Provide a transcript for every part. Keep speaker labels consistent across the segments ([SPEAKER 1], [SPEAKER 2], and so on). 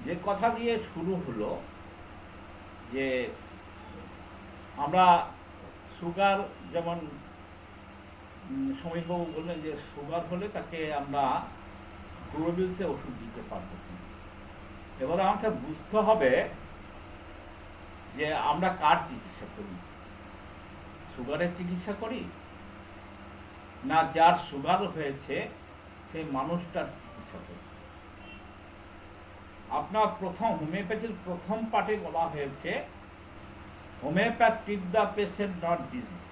[SPEAKER 1] যে কথা দিয়ে শুরু হলো যে আমরা সুগার, যেমন সমীরবাবু বললেন যে সুগার হলে তাকে আমরা ক্লোরোবিলসে ওষুধ দিতে পারবো। এবার আমাকে বুঝতে হবে যে আমরা কার চিকিৎসা করি, সুগারের চিকিৎসা করি না যার সুগার হয়েছে সেই মানুষটার চিকিৎসা করি। আপনার প্রথম হোমিওপ্যাথির প্রথম পার্টে বলা হয়েছে homeopath treat the patient not disease,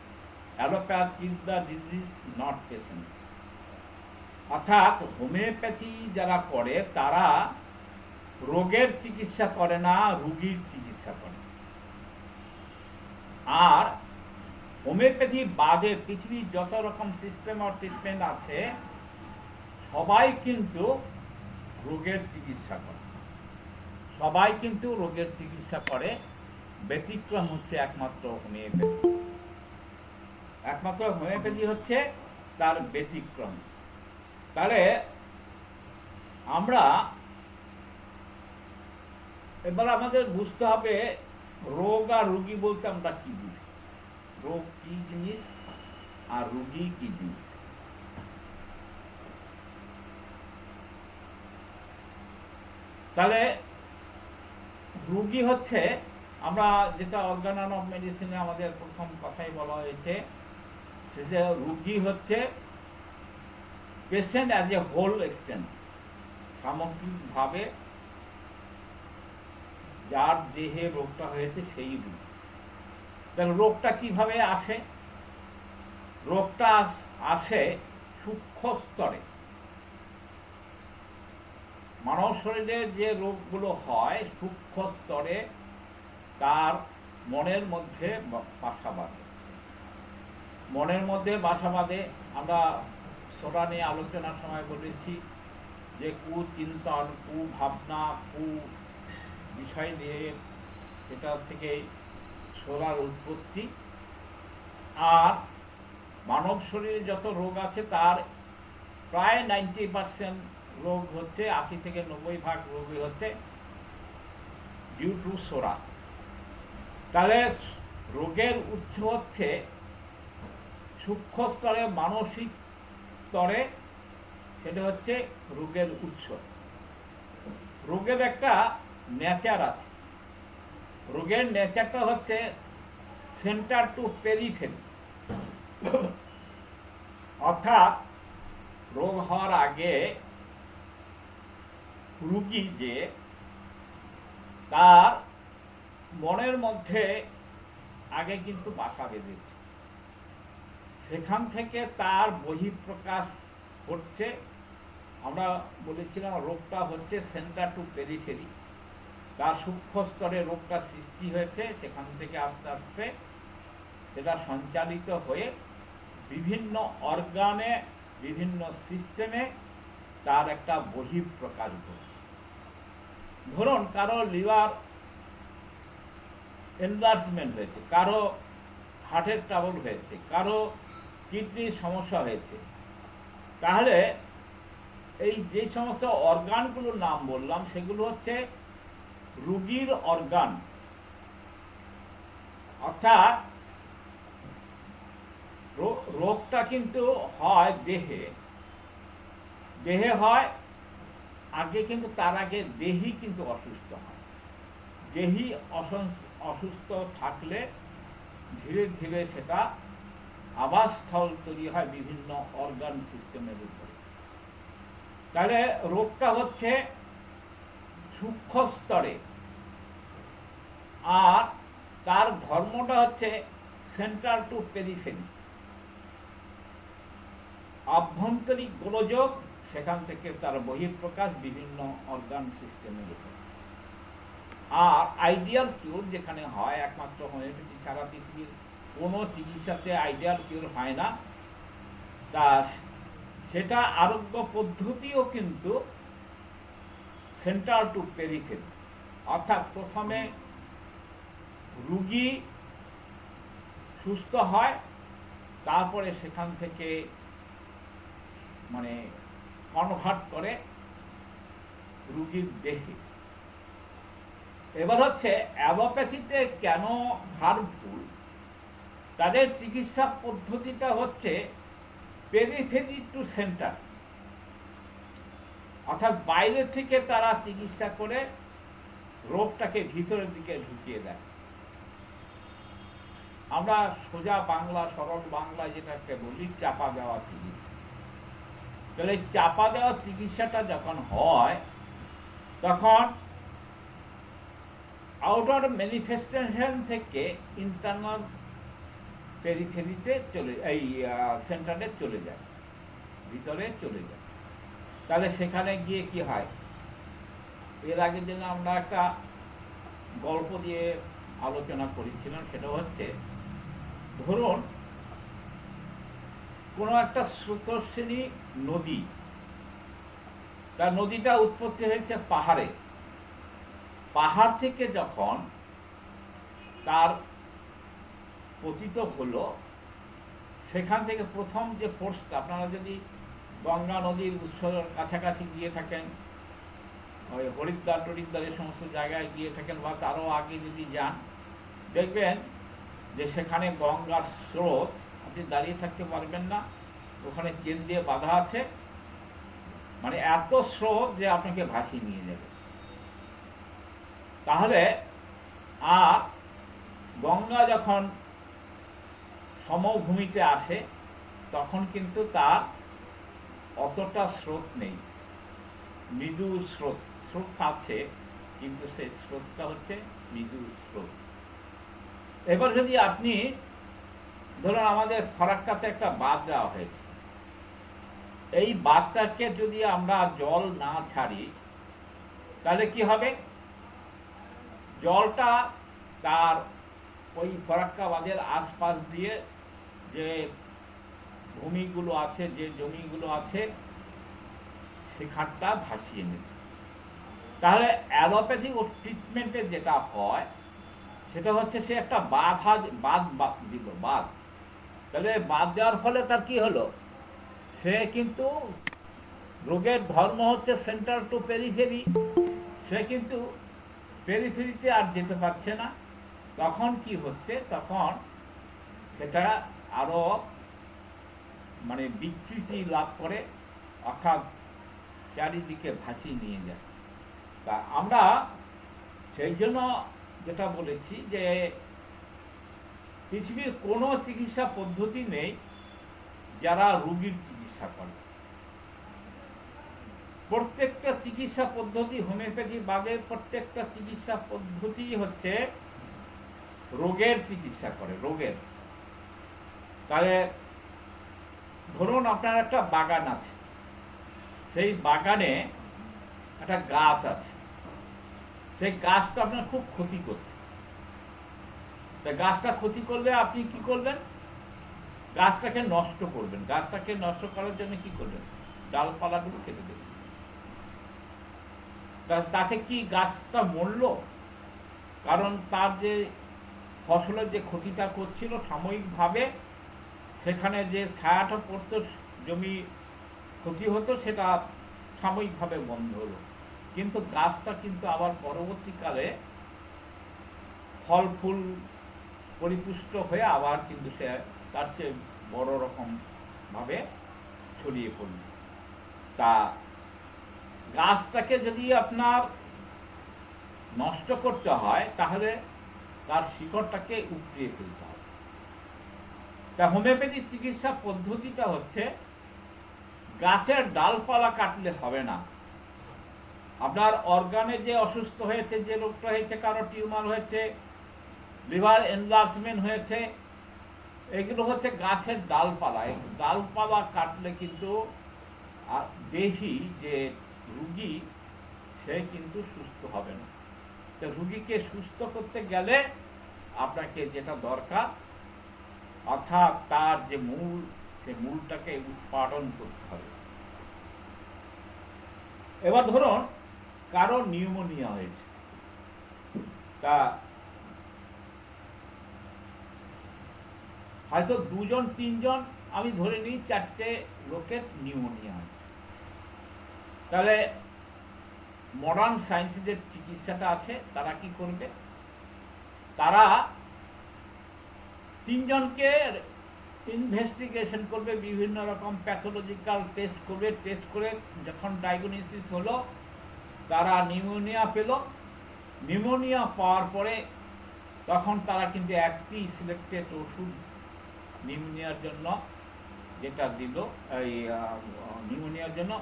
[SPEAKER 1] allopath treat the disease not patient. অর্থাৎ হোমিওপ্যাথি যারা করে তারা রোগের চিকিৎসা করে না, রোগীর চিকিৎসা করে। আর হোমিওপ্যাথি বাদে পৃথিবীর যত রকম সিস্টেম অফ ট্রিটমেন্ট আছে সবাই কিন্তু রোগের চিকিৎসা করে, সবাই কিন্তু রোগের চিকিৎসা করে। ব্যতিক্রম হচ্ছে একমাত্র হোমিওপ্যাথি, একমাত্র হোমিওপ্যাথি হচ্ছে তার ব্যতিক্রম। তাহলে আমরা এবার আমাদের বুঝতে হবে রোগ আর রোগী বলতে আমরা কি বুঝি, রোগ কি জিনিস আর রোগী কি জিনিস। তাহলে রোগী হচ্ছে, আমরা যেটা অর্গান অফ মেডিসিনে আমাদের প্রথম কথাই বলা হয়েছে, সেটা রোগী হচ্ছে patient as a whole extent, সামগ্রিকভাবে যার দেহে রোগটা হয়েছে সেই রোগী। তাহলে রোগটা কিভাবে আসে? রোগটা আসে সূক্ষ্ম স্তরে। মানব শরীরে যে রোগগুলো হয় সূক্ষ্ম স্তরে তার মনের মধ্যে বাসা বাঁধে, মনের মধ্যে বাসা বাঁধে। আমরা সোটা নিয়ে আলোচনার সময় বলেছি যে কুচিন্তন, কুভাবনা, কু বিষয় নিয়ে সেটা থেকে সোরার উৎপত্তি। আর মানব শরীরে যত রোগ আছে তার প্রায় 90% রোগ হচ্ছে, 80 থেকে 90% রোগই হচ্ছে ডিউ টু সোরা। তাহলে রোগের উৎস হচ্ছে সূক্ষ্ম স্তরে, মানসিক স্তরে, সেটা হচ্ছে রোগের উৎস। রোগের একটা নেচার আছে, রোগের নেচারটা হচ্ছে সেন্টার টু পেরিফেরি। অর্থাৎ রোগ হওয়ার আগে রোগী যে তার মনের মধ্যে আগে কিন্তু বাসা বেঁধেছে, সেখান থেকে তার বহিঃপ্রকাশ হচ্ছে। আমরা বলেছিলাম রোগটা হচ্ছে সেন্টার টু পেরিফেরি, তার সূক্ষ্ম স্তরে রোগটা সৃষ্টি হয়েছে, সেখান থেকে আস্তে আস্তে সেটা সঞ্চালিত হয়ে বিভিন্ন অর্গানে, বিভিন্ন সিস্টেমে তার একটা বহিঃপ্রকাশ ঘটছে। ধরুন কারো লিভার এনলার্জমেন্ট হয়েছে, কারো হার্টের ট্রাবল হয়েছে, কারো কিডনির সমস্যা হয়েছে। তাহলে এই যে সমস্ত অর্গানগুলোর নাম বললাম সেগুলো হচ্ছে রোগীর অর্গান। অর্থাৎ রোগটা কিন্তু হয় দেহে, দেহে হয় আগে, কিন্তু তার আগে দেহি কিন্তু অসুস্থ হয়। দেহি অসুস্থ থাকলে ধীরে ধীরে সেটা আবাসস্থল তৈরি হয় বিভিন্ন অর্গান সিস্টেমের উপরে। তাহলে রোগটা হচ্ছে সূক্ষ্ম স্তরে, আর তার ধর্মটা হচ্ছে সেন্টার টু পেরিফেরি, আভ্যন্তরিক গোলযোগ, সেখান থেকে তার বহিঃপ্রকাশ বিভিন্ন অর্গান সিস্টেমের উপর। আর আইডিয়াল কিউর যেখানে হয়, একমাত্র হোমিওপ্যাথি ছাড়া পৃথিবীর কোনো চিকিৎসাতে আইডিয়াল কিউর হয় না, তা সেটা আরোগ্য পদ্ধতিও কিন্তু সেন্টার টু পেরিফেরি। অর্থাৎ প্রথমে রোগী সুস্থ হয়, তারপরে সেখান থেকে মানে কনভার্ট করে রোগীর দেহে। এবার হচ্ছে অ্যালোপ্যাথিতে কেন হার্মফুল, তাদের চিকিৎসা পদ্ধতিটা হচ্ছে পেরিফেরি টু সেন্টার, অর্থাৎ বাইরে থেকে তারা চিকিৎসা করে রোগটাকে ভিতরের দিকে ঢুকিয়ে দেয়। আমরা সোজা বাংলা, সরল বাংলা যেটাকে বলি চাপা দেওয়া চিকিৎসা। তাহলে চাপা দেওয়া চিকিৎসাটা যখন হয় তখন আউটার ম্যানিফেস্টেশন থেকে ইন্টারনাল পেরিফেরিতে এই সেন্টারে চলে যায়, ভিতরে চলে যায়। তাহলে সেখানে গিয়ে কি হয়, এর আগের দিন আমরা একটা গল্প দিয়ে আলোচনা করেছিলাম, সেটা হচ্ছে ধরুন কোনো একটা স্রোতস্বিনী নদী, তার নদীটা উৎপত্তি হয়েছে পাহাড়ে। পাহাড় থেকে যখন তার পতিত হলো, সেখান থেকে প্রথম যে ফোর্সটা, আপনারা যদি গঙ্গা নদীর উৎসর কাছাকাছি গিয়ে থাকেন, ওই হরিদ্বার টরিদ্বার এই সমস্ত জায়গায় গিয়ে থাকেন, বা তারও আগে যদি যান, দেখবেন যে সেখানে গঙ্গার স্রোত, আপনি দাঁড়িয়ে থাকতে পারবেন না, ওখানে চেন দিয়ে বাঁধা আছে, মানে এত স্রোত যে আপনাকে ভাসিয়ে নিয়ে যাবে। তাহলে আর গঙ্গা যখন সমভূমিতে আসে তখন কিন্তু তার অতটা স্রোত নেই, মৃদু স্রোত, স্রোত আছে কিন্তু সেই স্রোতটা হচ্ছে মৃদু স্রোত। এবার যদি আপনি ধরুন আমাদের ফরাক্কাতে একটা বাঁধ দেওয়া হয়েছে, এই বাঁধটাকে যদি আমরা জল না ছাড়ি তাহলে কি হবে, জলটা তার ওই ফরাক্কা বাঁধের আশপাশ দিয়ে যে ভূমিগুলো আছে, যে জমিগুলো আছে, সেখানটা ভাসিয়ে নেবে। তাহলে অ্যালোপ্যাথিক ট্রিটমেন্টের যেটা হয় সেটা হচ্ছে সে একটা বাঁধ দিল, বাঁধ। তাহলে বাঁধ দেওয়ার ফলে তার কি হলো, সে কিন্তু রোগের ধর্ম হচ্ছে সেন্টার টু পেরিফেরি, সে কিন্তু পেরিফেরিতে আর যেতে পারছে না। তখন কি হচ্ছে, তখন সেটা আরো মানে বিকৃতি লাভ করে, অর্থাৎ চারিদিকে ভাসিয়ে নিয়ে যায়। তা আমরা সেই জন্য যেটা বলেছি যে পৃথিবীর কোনো চিকিৎসা পদ্ধতি নেই যারা রোগীর চিকিৎসা করে। প্রত্যেকটা চিকিৎসা পদ্ধতি, হোমিওপ্যাথি বাদে প্রত্যেকটা চিকিৎসা পদ্ধতি হচ্ছে রোগের চিকিৎসা করে, রোগের। তাহলে ধরুন আপনার একটা বাগান আছে, সেই বাগানে একটা গাছ আছে, সেই গাছটা আপনার খুব ক্ষতি করছে। তা গাছটা ক্ষতি করলে আপনি কি করবেন, গাছটাকে নষ্ট করবেন। গাছটাকে নষ্ট করার জন্য কি করবেন, ডালপালাগুলো কেটে দেবেন। তাতে কি গাছটা মরল? কারণ তার যে ফসলের যে ক্ষতিটা করছিল সাময়িকভাবে, সেখানে যে ছায়াটা পড়তো, জমি ক্ষতি হতো, সেটা সাময়িকভাবে বন্ধ হলো। কিন্তু গাছটা কিন্তু আবার পরবর্তীকালে ফল ফুল পরিপুষ্ট হয়ে আবার কিন্তু সে তার চেয়ে বড় রকম ভাবে ছড়িয়ে পড়ল। তা গাছটাকে যদি আপনার নষ্ট করতে হয় তাহলে তার শিকড়টাকে উপড়িয়ে ফেলতে হবে। তা হোমিওপ্যাথি চিকিৎসা পদ্ধতিটা হচ্ছে গাছের ডালপালা কাটলে হবে না। আপনার অর্গানে যে অসুস্থ হয়েছে, যে রোগটা হয়েছে, কারো টিউমার হয়েছে, লিভার এনলার্জমেন্ট হয়েছে, এগুলো হচ্ছে গাছের ডালপালা। এই ডালপালা কাটলে কিন্তু দেখি যে রুগী সে কিন্তু সুস্থ হবে না। তো রুগীকে সুস্থ করতে গেলে আপনাকে যেটা দরকার, অর্থাৎ তার যে মূল, সে মূলটাকে উৎপাদন করতে হবে। এবার ধরুন কারো নিউমোনিয়া হয়েছে, তা হয়তো দুজন তিনজন, আমি ধরে নিই 4টে লোকের নিউমোনিয়া হয়েছে। তাহলে মডার্ন সায়েন্সে যে চিকিৎসাটা আছে তারা কি করবে, তারা তিনজনকে ইনভেস্টিগেশন করবে, বিভিন্ন রকম প্যাথোলজিক্যাল টেস্ট করবে, টেস্ট করে যখন ডায়াগনোসিস হলো তারা নিউমোনিয়া পেল, নিউমোনিয়া পাওয়ার পরে তখন তারা কিন্তু একটি সিলেক্টেড ওষুধ নিউমোনিয়ার জন্য যেটা দিল, এই নিউমোনিয়ার জন্য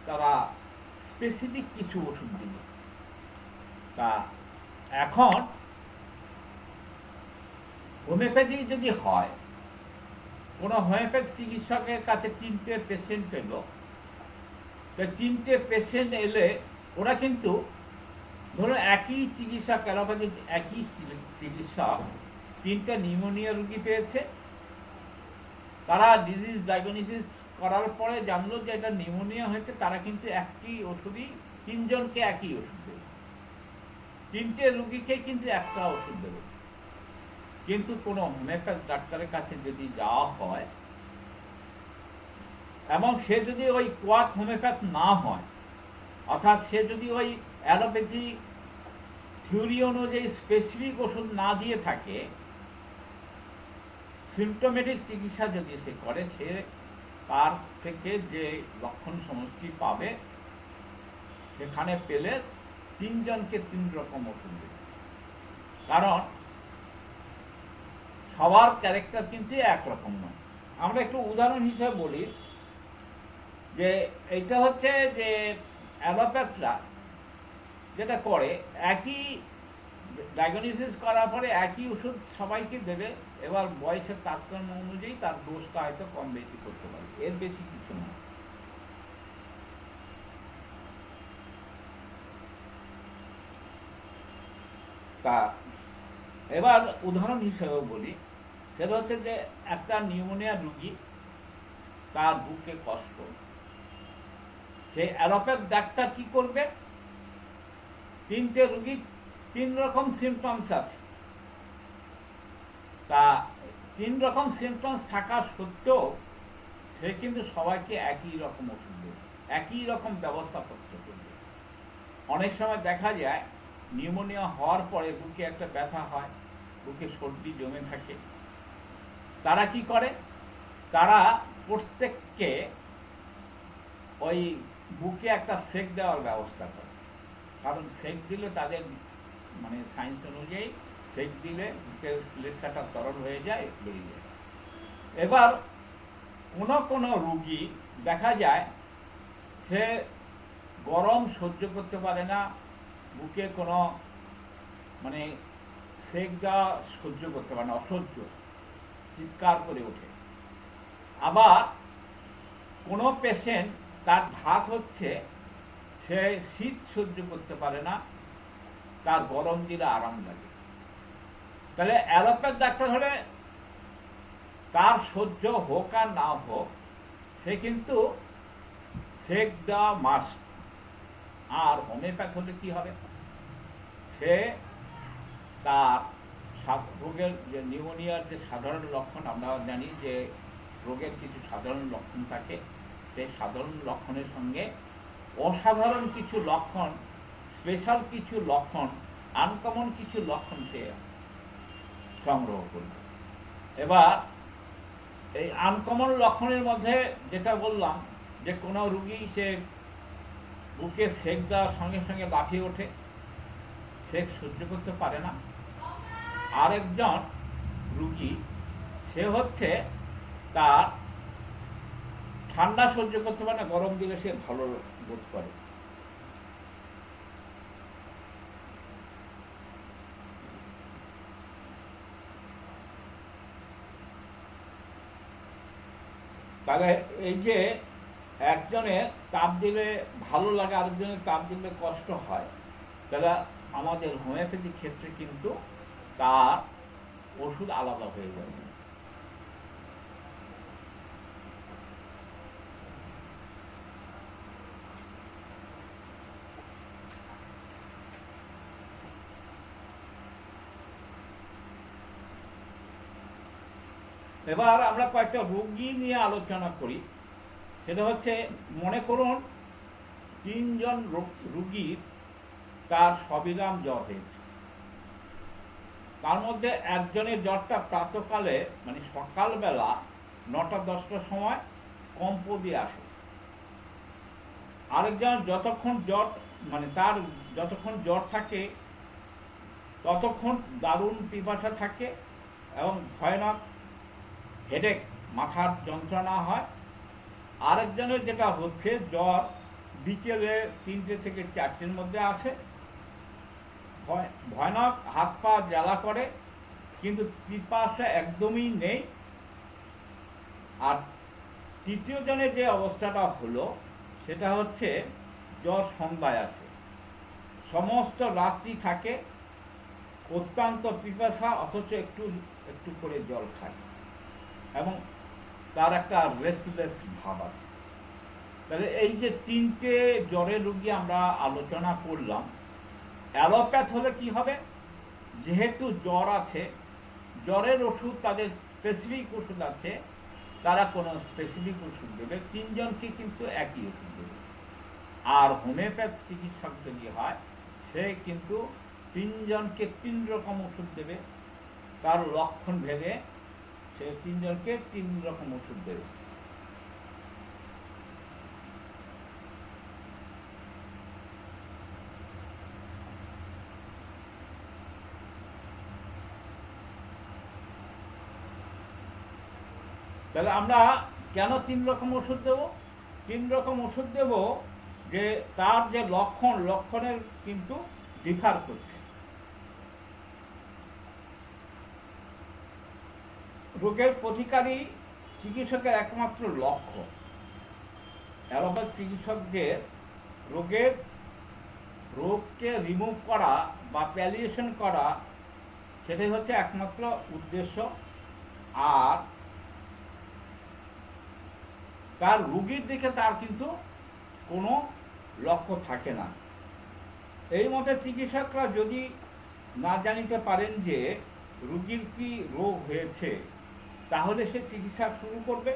[SPEAKER 1] তারা স্পেসিফিক কিছু ওষুধ দিল। তা এখন হোমিওপ্যাথি যদি হয়, কোনো হোমিওপ্যাথি চিকিৎসকের কাছে 3টে পেশেন্ট এলো, তো 3টে পেশেন্ট এলে ওরা কিন্তু ধরুন একই চিকিৎসক, অ্যালোপ্যাথি একই চিকিৎসক 3টে নিউমোনিয়া রোগী পেয়েছে, তারা ডিজিজ ডায়াগনোসিস করার পরে জানলো যে এটা নিউমোনিয়া হয়েছে, তারা কিন্তু একই ওষুধই 3জনকে একই ওষুধ দেবে, 3টে রোগীকে কিন্তু একটা ওষুধ দেবে। কিন্তু কোনো হোমিওপ্যাথ ডাক্তারের কাছে যদি যাওয়া হয় এবং সে যদি ওই কোয়াক হোমিওপ্যাথ না হয়, অর্থাৎ সে যদি ওই অ্যালোপ্যাথি থিওরি অনুযায়ী স্পেসিফিক ওষুধ না দিয়ে থাকে, সিমটোমেটিক চিকিৎসা যদি সে করে, সে তার থেকে যে লক্ষণ সমষ্টি পাবে সেখানে পেলে 3জনকে 3 রকম ওষুধ দেবে। কারণ সবার ক্যারেক্টার কিন্তু একরকম নয়। আমরা একটু উদাহরণ হিসেবে বলি যে এইটা হচ্ছে যে অ্যালোপ্যাথরা যেটা করে, একই ডায়াগনোসিস করার পরে একই ওষুধ সবাইকে দেবে, এবার বয়সের তারতম্য অনুযায়ী তার ডোজটা হয়তো কম বেশি করতে পারে, এর বেশি কিছু না। তা এবার উদাহরণ হিসেবে বলি, সেটা হচ্ছে যে একটা নিউমোনিয়া রোগী, তার বুকে কষ্ট, সে অ্যালোপ্যাথ ডাক্তার কি করবে, 3টে রোগী 3 রকম সিমটমস আছে, তা 3 রকম সিমটমস থাকা সত্ত্বেও সে কিন্তু সবাইকে একই রকম ওষুধ দেবে, একই রকম ব্যবস্থাপত্র করবে। অনেক সময় দেখা যায় নিউমোনিয়া হওয়ার পরে বুকে একটা ব্যথা হয়, বুকে সর্দি জমে থাকে, তারা কি করে, তারা প্রত্যেককে ওই বুকে একটা সেক দেওয়ার ব্যবস্থা করে। কারণ সেক দিলে তাদের মানে সায়েন্স অনুযায়ী সেক দিলে বুকের লেখাটা তরল হয়ে যায়, বেরিয়ে যায়। এবার কোনো রোগী দেখা যায় সে গরম সহ্য করতে পারে না, বুকে কোনো মানে সেক দেওয়া সহ্য করতে পারে না, অসহ্য, চিৎকার করে ওঠে। আবার কোনো পেশেন্ট তার ধাত হচ্ছে, সে শীত সহ্য করতে পারে না, তার গরম দিলে আরাম লাগে। তাহলে অ্যালোপ্যাথ ডাক্তার হলে তার সহ্য হোক আর না হোক, সে কিন্তু সেক দেওয়া মাস্ট। আর হোমিওপ্যাথ হলে কি হবে, সে তার রোগের যে নিউমোনিয়ার যে সাধারণ লক্ষণ, আমরা জানি যে রোগের কিছু সাধারণ লক্ষণ থাকে, সেই সাধারণ লক্ষণের সঙ্গে অসাধারণ কিছু লক্ষণ, স্পেশাল কিছু লক্ষণ, আনকমন কিছু লক্ষণ সে সংগ্রহ করবে। এবার এই আনকমন লক্ষণের মধ্যে যেটা বললাম যে কোনো রুগী সে বুকে সেক দেওয়ার সঙ্গে সঙ্গে লাফিয়ে ওঠে, সেক সহ্য করতে পারে না। আরেকজন রুগী সে হচ্ছে তার ঠান্ডা সহ্য করতে পারে না, গরম দিলে সে ভালো বোধ করে। তাহলে এই যে একজনের তাপ দিলে ভালো লাগে, আরেকজনের তাপ দিলে কষ্ট হয়, তাহলে আমাদের হোমিওপ্যাথি ক্ষেত্রে কিন্তু তার ওষুধ আলাদা হয়ে যাবে। এবার আমরা কয়েকটা রোগী নিয়ে আলোচনা করি। সেটা হচ্ছে, মনে করুন 3জন রোগীর তার সবিরাম জ্বর হয়েছে। তার মধ্যে একজনের জ্বরটা প্রাতকালে মানে সকালবেলা 9টা-10টার সময় কম্প দিয়ে আসে, আরেকজন যতক্ষণ জ্বর মানে তার যতক্ষণ জ্বর থাকে ততক্ষণ দারুণ পিপাসা থাকে এবং ভয়ানক হেডেক মাথার যন্ত্রণা হয়। আরেকজনের যেটা হচ্ছে জ্বর বিকেলে 3টে থেকে 4টের মধ্যে আসে, ভয়ানক হাত পা জ্বালা করে কিন্তু পিপাসা একদমই নেই। আর তৃতীয় জনের যে অবস্থাটা হলো সেটা হচ্ছে জ্বর সন্ধ্যায় আসে, সমস্ত রাত্রি থাকে, অত্যন্ত পিপাসা অথচ একটু একটু করে জল খায় এবং তার একটা রেস্টলেস ভাব আছে। তাহলে এই যে 3টে জ্বরের রোগী আমরা আলোচনা করলাম। অ্যালোপ্যাথ হলে কি হবে, যেহেতু জ্বর আছে, জ্বরের ওষুধ তাদের স্পেসিফিক ওষুধ আছে, তারা কোনো স্পেসিফিক ওষুধ দেবে, 3জনকে কিন্তু একই ওষুধ দেবে। আর হোমিওপ্যাথ চিকিৎসক যদি হয় সে কিন্তু 3জনকে 3 রকম ওষুধ দেবে, তার লক্ষণ ভেদে সে 3জনকে 3 রকম ওষুধ দেবে। তাহলে আমরা কেন 3 রকম ওষুধ দেব? 3 রকম ওষুধ দেব যে তার যে লক্ষণের কিন্তু ডিফার করছে। রোগের প্রতিকারী চিকিৎসকের একমাত্র লক্ষ্য, অ্যালোপ্যাথ চিকিৎসকদের রোগকে রিমুভ করা বা প্যালিয়েশন করা, সেটাই হচ্ছে একমাত্র উদ্দেশ্য। আর তার রোগীর দিকে তার কিন্তু কোনো লক্ষ্য থাকে না। এই মতে চিকিৎসকরা যদি না জানিতে পারেন যে রোগীর কি রোগ হয়েছে, তাহলে সে চিকিৎসা শুরু করবে,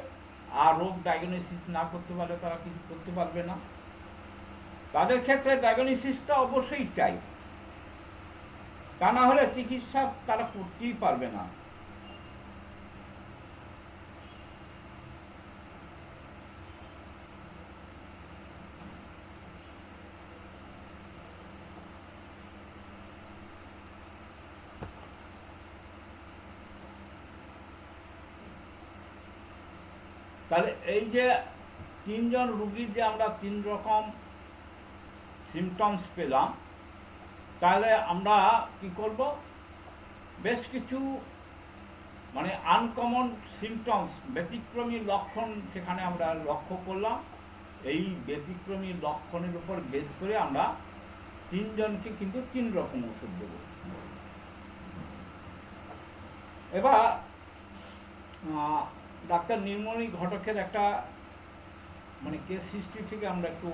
[SPEAKER 1] আর রোগ ডায়াগনোসিস না করতে পারলে তারা কিছু করতে পারবে না। তাদের ক্ষেত্রে ডায়াগনোসিসটা অবশ্যই চাই, তা না হলে চিকিৎসা তারা করতেই পারবে না। তাহলে এই যে 3জন রোগীর যে আমরা 3 রকম সিমটমস পেলাম, তাহলে আমরা কি করব, বেশ কিছু মানে আনকমন সিমটমস, ব্যতিক্রমী লক্ষণ সেখানে আমরা লক্ষ্য করলাম। এই ব্যতিক্রমী লক্ষণের উপর বেস করে আমরা 3জনকে কিন্তু 3 রকম ওষুধ দেব। এবার ডাক্তার নীলমণি ঘটকের একটা মানে কেস হিস্ট্রি থেকে আমরা একটু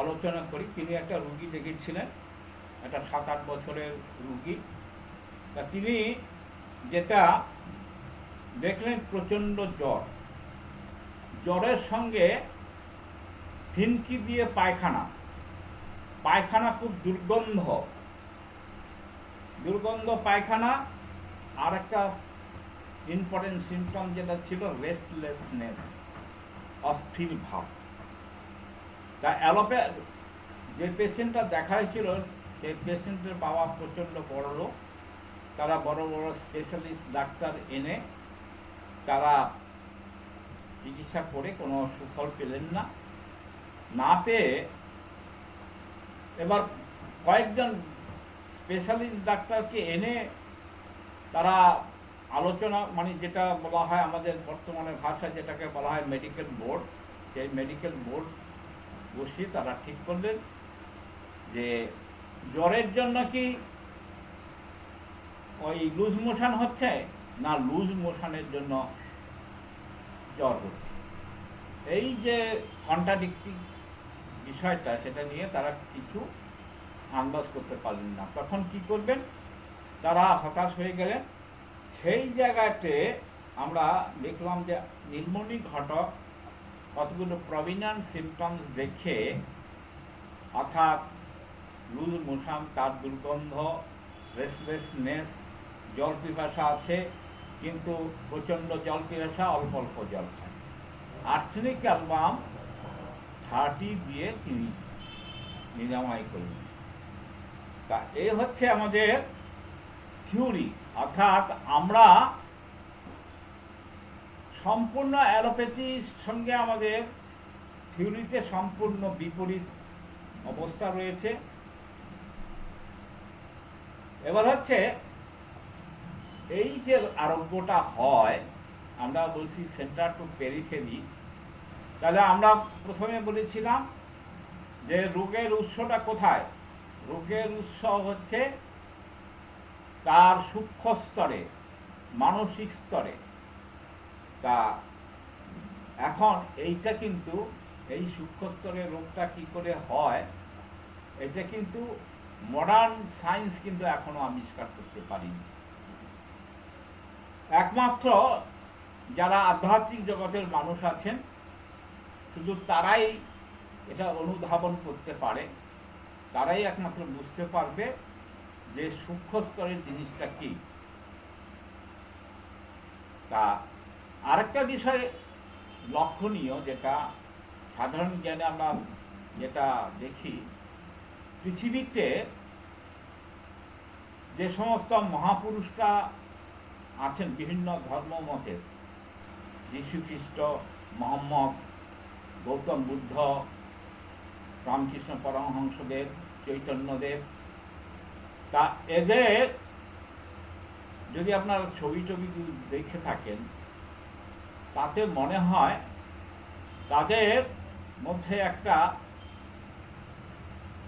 [SPEAKER 1] আলোচনা করি। তিনি একটা রুগী দেখেছিলেন, একটা 7-8 বছরের রুগী। তা তিনি যেটা দেখলেন, প্রচণ্ড জ্বরের সঙ্গে ফিনকি দিয়ে পায়খানা খুব দুর্গন্ধ পায়খানা। আর একটা ইম্পর্টেন্ট সিমটম যেটা ছিল রেস্টলেসনেস, অস্থির ভাব। তা অ্যালোপ্যাথ যে পেশেন্টটা দেখা হয়েছিল, সেই পেশেন্টের বাবা প্রচণ্ড বড় লোক, তারা বড় বড় স্পেশালিস্ট ডাক্তার এনে তারা চিকিৎসা করে কোনো সুফল পেলেন না পেয়ে এবার কয়েকজন স্পেশালিস্ট ডাক্তারকে এনে তারা আলোচনা, মানে যেটা বলা হয় আমাদের বর্তমানে ভাষায় যেটাকে বলা হয় মেডিকেল বোর্ড, সেই মেডিকেল বোর্ড বসিয়ে তারা ঠিক করলেন যে জ্বরের জন্য কি ওই লুজ মোশন হচ্ছে না লুজ মোশনের জন্য জ্বর হচ্ছে। এই যে কন্ট্রাডিক্টিং বিষয়টা, সেটা নিয়ে তারা কিছু আন্দাজ করতে পারলেন না। তখন কি করবেন, তারা হতাশ হয়ে গেলেন। সেই জায়গাতে আমরা দেখলাম যে নীলমণি ঘটক কতগুলো প্রভিনেন্ট সিমটমস দেখে, অর্থাৎ লুজ মোশন, তার দুর্গন্ধ, রেস্টলেসনেস, জল পিপাসা আছে, কিন্তু প্রচণ্ড জল পিপাসা, অল্প অল্প জল খায়। আর্সেনিক অ্যালবাম 30 দিয়ে তিনি নিরাময় করলেন। তা এই হচ্ছে আমাদের থিওরি, অর্থাৎ আমরা সম্পূর্ণ অ্যালোপ্যাথির সঙ্গে আমাদের থিওরিতে সম্পূর্ণ বিপরীত অবস্থা রয়েছে। এবার হচ্ছে এই যে আরোগ্যটা হয়, আমরা বলছি সেন্টার টু পেরিফেরি, তাহলে আমরা প্রথমে বলেছিলাম যে রোগের উৎসটা কোথায়। রোগের উৎস হচ্ছে তার সূক্ষ্ম স্তরে, মানসিক স্তরে। তা এখন এইটা কিন্তু এই সূক্ষ্ম স্তরের রোগটা কি করে হয়, এটা কিন্তু মডার্ন সায়েন্স কিন্তু এখনো আবিষ্কার করতে পারিনি। একমাত্র যারা আধ্যাত্মিক জগতের মানুষ আছেন, শুধু তারাই এটা অনুধাবন করতে পারে, তারাই একমাত্র বুঝতে পারবে যে সূক্ষ্ম স্তরের জিনিসটা কি। তা আরেকটা বিষয় লক্ষণীয়, যেটা সাধারণ জ্ঞানে আমরা যেটা দেখি, পৃথিবীতে যে সমস্ত মহাপুরুষরা আছেন বিভিন্ন ধর্ম মতের, যীশু খ্রিস্ট, মোহাম্মদ, গৌতম বুদ্ধ, রামকৃষ্ণ পরমহংসদেব, চৈতন্যদেব, তা এদের যদি আপনার ছবি টবি দেখে থাকেন, তাতে মনে হয় তাদের মধ্যে একটা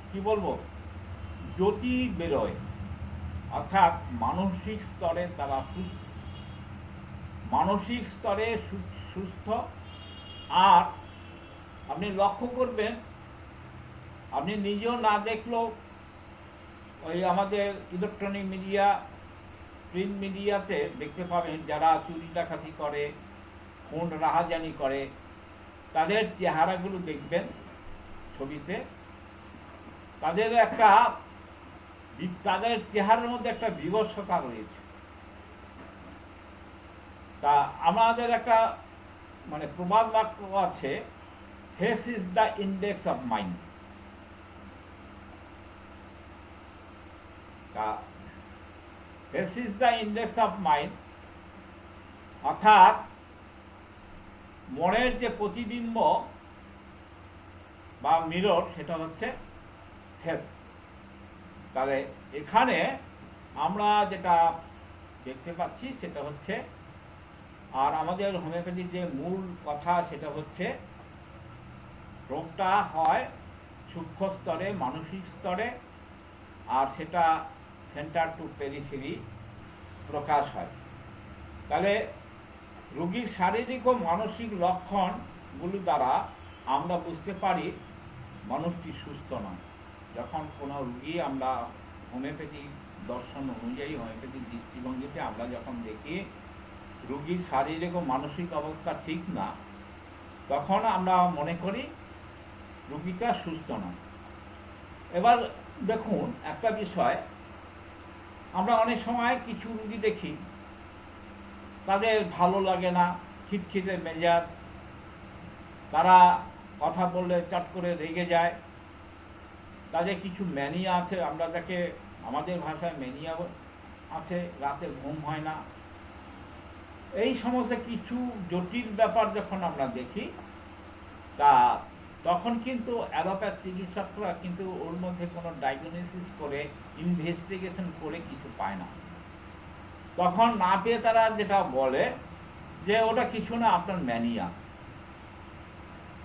[SPEAKER 1] কি বলবো জ্যোতি বেরোয়, অর্থাৎ মানসিক স্তরে তারা মানসিক স্তরে সুস্থ। আর আপনি লক্ষ্য করবেন, আপনি নিজেও না দেখলেও ওই আমাদের ইলেকট্রনিক মিডিয়া, প্রিন্ট মিডিয়াতে দেখতে পাবেন, যারা চুরি ডাকাতি করে, খুন রাহাজানি করে, তাদের চেহারাগুলো দেখবেন ছবিতে, তাদের চেহারার মধ্যে একটা বিবশতা রয়েছে। তা আমাদের একটা মানে প্রবাদ বাক্য আছে, face is the index of mind. তা face is the index of mind, অর্থাৎ মনের যে প্রতিবিম্ব বা মিরর, সেটা হচ্ছে ফেস। তাহলে এখানে আমরা যেটা দেখতে পাচ্ছি সেটা হচ্ছে, আর আমাদের হোমিওপ্যাথির যে মূল কথা সেটা হচ্ছে, রোগটা হয় সূক্ষ্ম স্তরে, মানসিক স্তরে, আর সেটা সেন্টার টু পেরিফেরি প্রকাশ হয়। তাহলে রোগীর শারীরিক ও মানসিক লক্ষণগুলো দ্বারা আমরা বুঝতে পারি মানুষটি সুস্থ নয়। যখন কোনো রোগী আমরা হোমিওপ্যাথিক দর্শন অনুযায়ী, হোমিওপ্যাথিক দৃষ্টিভঙ্গিতে আমরা যখন দেখি রোগীর শারীরিক ও মানসিক অবস্থা ঠিক না, তখন আমরা মনে করি রোগীটা সুস্থ নয়। এবার দেখুন একটা বিষয়, আমরা অনেক সময় কিছু রোগী দেখি, তাদের ভালো লাগে না, খিটখিটে মেজাজ, তারা কথা বললে চট করে রেগে যায়, তাদের কিছু ম্যানিয়া আছে, আমরা যাকে আমাদের ভাষায় ম্যানিয়া আছে, রাতে ঘুম হয় না। এই সমস্ত কিছু জটিল ব্যাপার যখন আমরা দেখি, তা তখন কিন্তু অ্যালোপ্যাথ চিকিৎসকরা কিন্তু ওর মধ্যে কোনো ডায়াগনোসিস করে, ইনভেস্টিগেশন করে কিছু পায় না। তখন না পেয়ে তারা যেটা বলে যে ওটা কিছু না, আপনার ম্যানিয়া।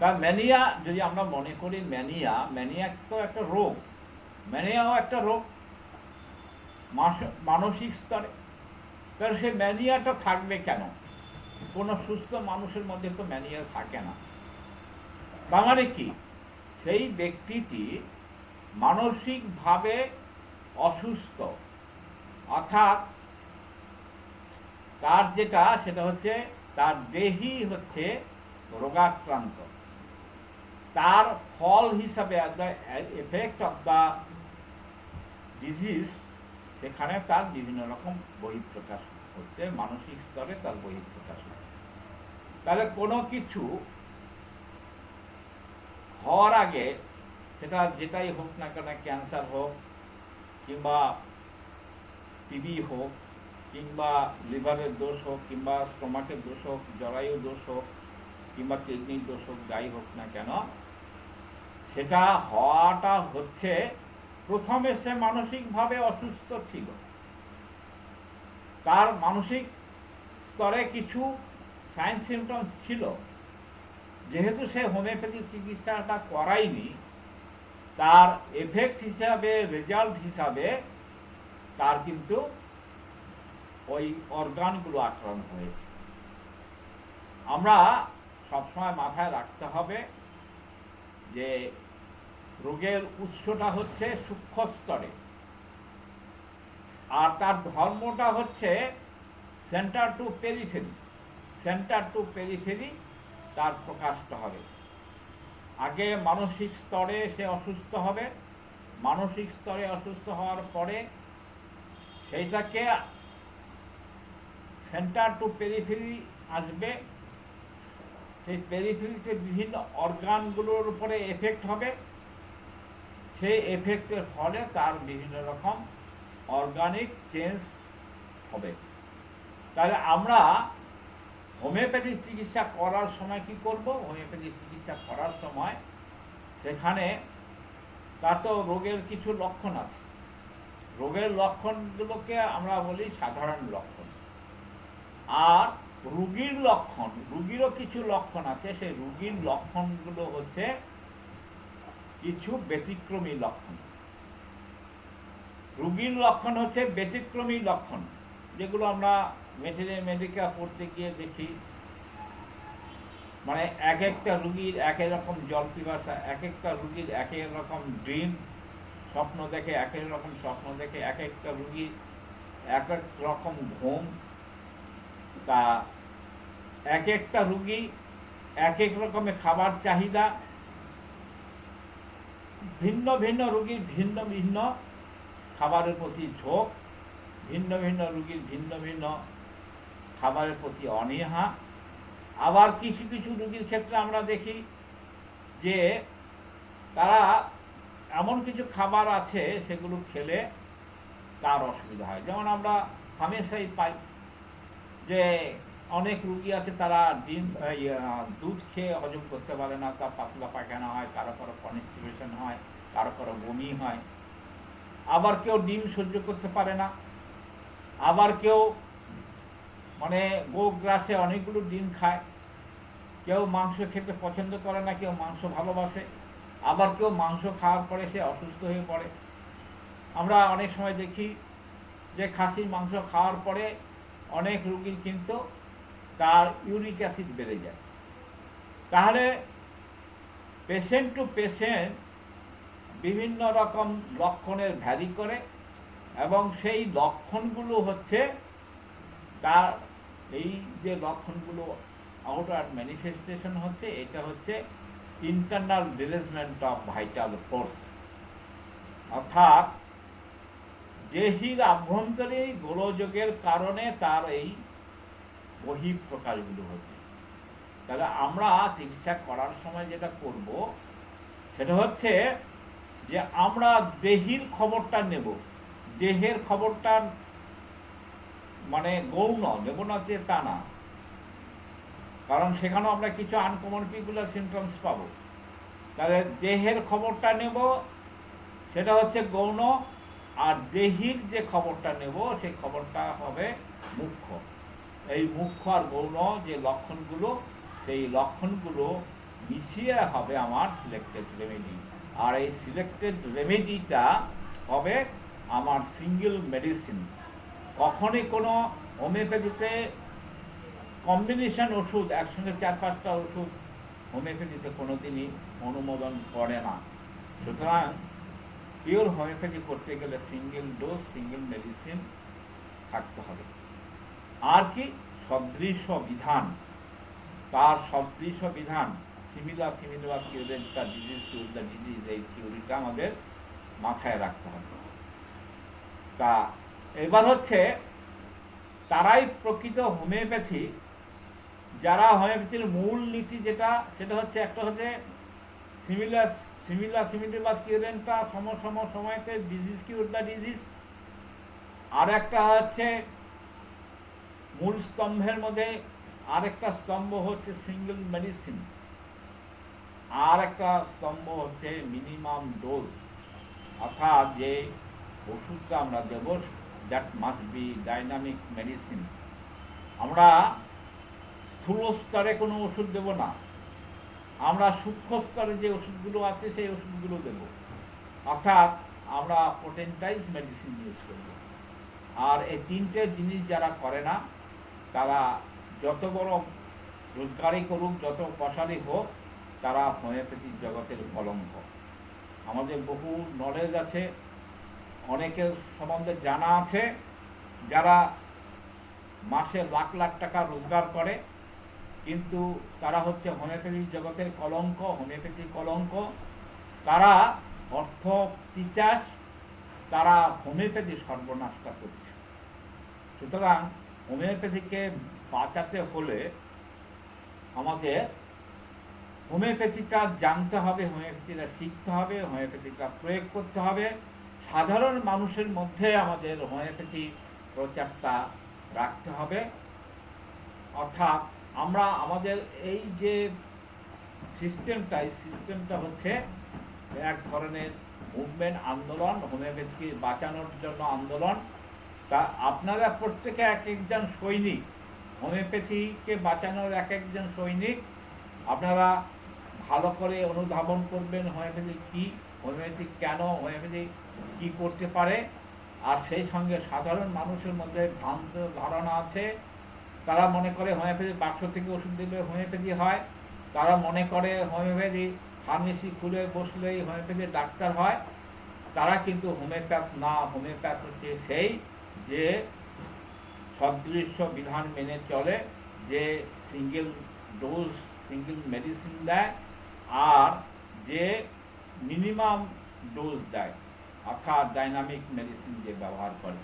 [SPEAKER 1] তা ম্যানিয়া যদি আমরা মনে করি, ম্যানিয়া তো একটা রোগ, ম্যানিয়াও একটা রোগ মানসিক স্তরে। তাহলে সে ম্যানিয়াটা থাকবে কেন? কোনো সুস্থ মানুষের মধ্যে তো ম্যানিয়া থাকে না। তার মানে কি, সেই ব্যক্তিটি মানসিকভাবে অসুস্থ, অর্থাৎ তার যেটা সেটা হচ্ছে তার দেহই হচ্ছে রোগাক্রান্ত। তার ফল হিসাবে, এফেক্ট অফ দ্য ডিজিজ, সেখানে তার বিভিন্ন রকম বহিঃপ্রকাশ হচ্ছে, মানসিক স্তরে তার বহিঃপ্রকাশ হচ্ছে। তাহলে কোনো কিছু হওয়ার আগে, সেটা যেটাই হোক না কেন, ক্যান্সার হোক কিংবা টিবি হোক কিংবা লিভারের দোষ হোক কিংবা স্টোমাকের দোষ হোক, জরায়ুর দোষ হোক কিংবা কিডনির দোষ হোক, যাই হোক না কেন, সেটা হওয়াটা হচ্ছে প্রথমে সে মানসিকভাবে অসুস্থ ছিল, তার মানসিক স্তরে কিছু সাইন সিমটমস ছিল। যেহেতু সে হোমিওপ্যাথি চিকিৎসাটা করায়নি, তার এফেক্ট হিসাবে, রেজাল্ট হিসাবে তার কিন্তু ওই অর্গানগুলো আক্রান্ত হয়েছে। আমরা সবসময় মাথায় রাখতে হবে যে রোগের উৎসটা হচ্ছে সূক্ষ্ম স্তরে, আর তার ধর্মটা হচ্ছে centre to periphery. Centre to periphery তার প্রকাশটা হবে। আগে মানসিক স্তরে সে অসুস্থ হবে, মানসিক স্তরে অসুস্থ হওয়ার পরে সেইটাকে সেন্টার টু পেরিফেরি আসবে, সেই পেরিফেরিতে বিভিন্ন অর্গানগুলোর উপরে এফেক্ট হবে, সেই এফেক্টের ফলে তার বিভিন্ন রকম অর্গানিক চেঞ্জ হবে। তাহলে আমরা হোমিওপ্যাথিক চিকিৎসা করার সময় কি করব? হোমিওপ্যাথিক চিকিৎসা করার সময় সেখানে তার তো রোগের কিছু লক্ষণ আছে, রোগের লক্ষণগুলোকে আমরা বলি সাধারণ লক্ষণ, আর রোগীর লক্ষণ, রোগীরও কিছু লক্ষণ আছে, সেই রোগীর লক্ষণগুলো হচ্ছে কিছু ব্যতিক্রমী লক্ষণ। রোগীর লক্ষণ হচ্ছে ব্যতিক্রমী লক্ষণ, যেগুলো আমরা মেডিকেল পড়তে গিয়ে দেখি। মানে এক একটা রোগীর এক এক রকম জল পিপাসা, এক একটা রোগীর এক এক রকম ড্রিম, স্বপ্ন দেখে, এক এক রকম স্বপ্ন দেখে, এক একটা রোগীর এক এক রকম ঘুম, তা এক একটা রোগী এক এক রকমের খাবার চাহিদা, ভিন্ন ভিন্ন রোগীর ভিন্ন ভিন্ন খাবারের প্রতি ঝোঁক, ভিন্ন ভিন্ন রোগীর ভিন্ন ভিন্ন খাবারের প্রতি অনীহা। আবার কিছু কিছু রোগীর ক্ষেত্রে আমরা দেখি যে তারা এমন কিছু খাবার আছে সেগুলো খেলে তার অসুবিধা হয়। যেমন আমরা হামেশাই পাই যে অনেক রোগী আছে তারা দুধ খেয়ে হজম করতে পারে না, তার পাতলা পায়খানা হয়, কারো কারো কনস্টিপেশন হয়, কারো কারো বমি হয়। আবার কেউ ডিম সহ্য করতে পারে না, আবার কেউ মানে গোগ্রাসে অনেকগুলো ডিম খায়, কেউ মাংস খেতে পছন্দ করে না, কেউ মাংস ভালোবাসে, আবার কেউ মাংস খাওয়ার পরে সে অসুস্থ হয়ে পড়ে। আমরা অনেক সময় দেখি যে খাসির মাংস খাওয়ার পরে অনেক রোগীর কিন্তু তার ইউরিক অ্যাসিড বেড়ে যায়। তাহলে পেশেন্ট টু পেশেন্ট বিভিন্ন রকম লক্ষণের ভ্যারি করে, এবং সেই লক্ষণগুলো হচ্ছে তার এই যে লক্ষণগুলো আউটার ম্যানিফেস্টেশন হচ্ছে, এটা হচ্ছে ইন্টারনাল ডিরেজমেন্ট অফ ভাইটাল ফোর্স, অর্থাৎ দেহের আভ্যন্তরীণ গোলযোগের কারণে তার এই বহিঃপ্রকাশগুলো হচ্ছে। তাহলে আমরা চিকিৎসা করার সময় যেটা করব সেটা হচ্ছে যে আমরা দেহের খবরটা নেব, দেহের খবরটা মানে গৌণ নেব না যে তা না, কারণ সেখানেও আমরা কিছু আনকমন পিকুলার সিমটমস পাবো। তাহলে দেহের খবরটা নেব, সেটা হচ্ছে গৌণ, আর দেহির যে খবরটা নেব সেই খবরটা হবে মুখ্য। এই মুখ্য আর গৌণ যে লক্ষণগুলো, সেই লক্ষণগুলো মিশিয়ে হবে আমার সিলেক্টেড রেমেডি। আর এই সিলেক্টেড রেমেডিটা হবে আমার সিঙ্গেল মেডিসিন। কখনই কোনো হোমিওপ্যাথিতে কম্বিনেশন ওষুধ, একসঙ্গে 4-5টা ওষুধ হোমিওপ্যাথিতে কোনোদিনই অনুমোদন করে না। সুতরাং পিওর হোমিওপ্যাথি করতে গেলে সিঙ্গেল ডোজ, সিঙ্গেল মেডিসিন থাকতে হবে। আর কি সদৃশ বিধান, তার সদৃশ বিধান, similar curate the disease to the disease, এই থিওরিটা আমাদের মাথায় রাখতে হবে। তা এবার হচ্ছে তারাই প্রকৃত হোমিওপ্যাথি, যারা হোমিওপ্যাথির মূল নীতি যেটা, সেটা হচ্ছে একটা হচ্ছে সিমিলাস কিউরেন্টা, সময়তে ডিজিজ কিউর দ্য ডিজিজ। আর একটা হচ্ছে মূল স্তম্ভের মধ্যে আরেকটা স্তম্ভ হচ্ছে সিঙ্গেল মেডিসিন, আর একটা স্তম্ভ হচ্ছে মিনিমাম ডোজ, অর্থাৎ যে ওষুধটা আমরা দেব that must be dynamic medicine. আমরা স্থূল স্তরে কোনো ওষুধ দেব না, আমরা সূক্ষ্ম স্তরে যে ওষুধগুলো আছে সেই ওষুধগুলো দেব, অর্থাৎ আমরা পোটেন্টাইজ মেডিসিন ইউজ করব। আর এই তিনটে জিনিস যারা করে না, তারা যত বড় রোজগারই করুক, যত পয়সারই হোক, তারা হোমিওপ্যাথিক জগতের কলঙ্ক। আমাদের বহু নলেজ আছে, অনেকের সম্বন্ধে জানা আছে, যারা মাসে লাখ লাখ টাকা রোজগার করে, কিন্তু তারা হচ্ছে হোমিওপ্যাথিক জগতের কলঙ্ক, হোমিওপ্যাথিক কলঙ্ক। তারা অর্থ পিচাস, তারা হোমিওপ্যাথি সর্বনাশটা করছে। সুতরাং হোমিওপ্যাথিকে বাঁচাতে হলে আমাদের হোমিওপ্যাথিটা জানতে হবে, হোমিওপ্যাথিটা শিখতে হবে, হোমিওপ্যাথিটা প্রয়োগ করতে হবে। সাধারণ মানুষের মধ্যে আমাদের হোমিওপ্যাথি প্রচারটা রাখতে হবে। অর্থাৎ আমরা আমাদের এই যে সিস্টেমটা, এই সিস্টেমটা হচ্ছে এক ধরনের মুভমেন্ট, আন্দোলন, হোমিওপ্যাথিকে বাঁচানোর জন্য আন্দোলন। তা আপনারা প্রত্যেকে এক একজন সৈনিক, হোমিওপ্যাথিকে বাঁচানোর এক একজন সৈনিক। আপনারা ভালো করে অনুধাবন করবেন হোমিওপ্যাথি কী, হোমিওপ্যাথি কেন, হোমিওপ্যাথি কী করতে পারে। আর সেই সঙ্গে সাধারণ মানুষের মধ্যে ভ্রান্ত ধারণা আছে, তারা মনে করে হোমিওপ্যাথি বাক্স থেকে ওষুধ দিলে হোমিওপ্যাথি হয়, তারা মনে করে হোমিওপ্যাথি ফার্মেসি খুলে বসলেই হোমিওপ্যাথি ডাক্তার হয়। তারা কিন্তু হোমিওপ্যাথ না। হোমিওপ্যাথ হচ্ছে সেই যে সদৃশ্য বিধান মেনে চলে, যে সিঙ্গেল ডোজ, সিঙ্গেল মেডিসিন দেয়, আর যে মিনিমাম ডোজ দেয়, অর্থাৎ ডাইনামিক মেডিসিন যে ব্যবহার করে।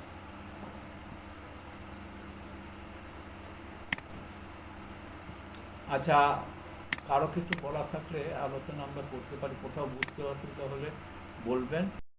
[SPEAKER 1] আচ্ছা, কারো কিছু বলা থাকলে আলোচনা আমরা করতে পারি, কোথাও বুঝতে অসুবিধা হলে বলবেন।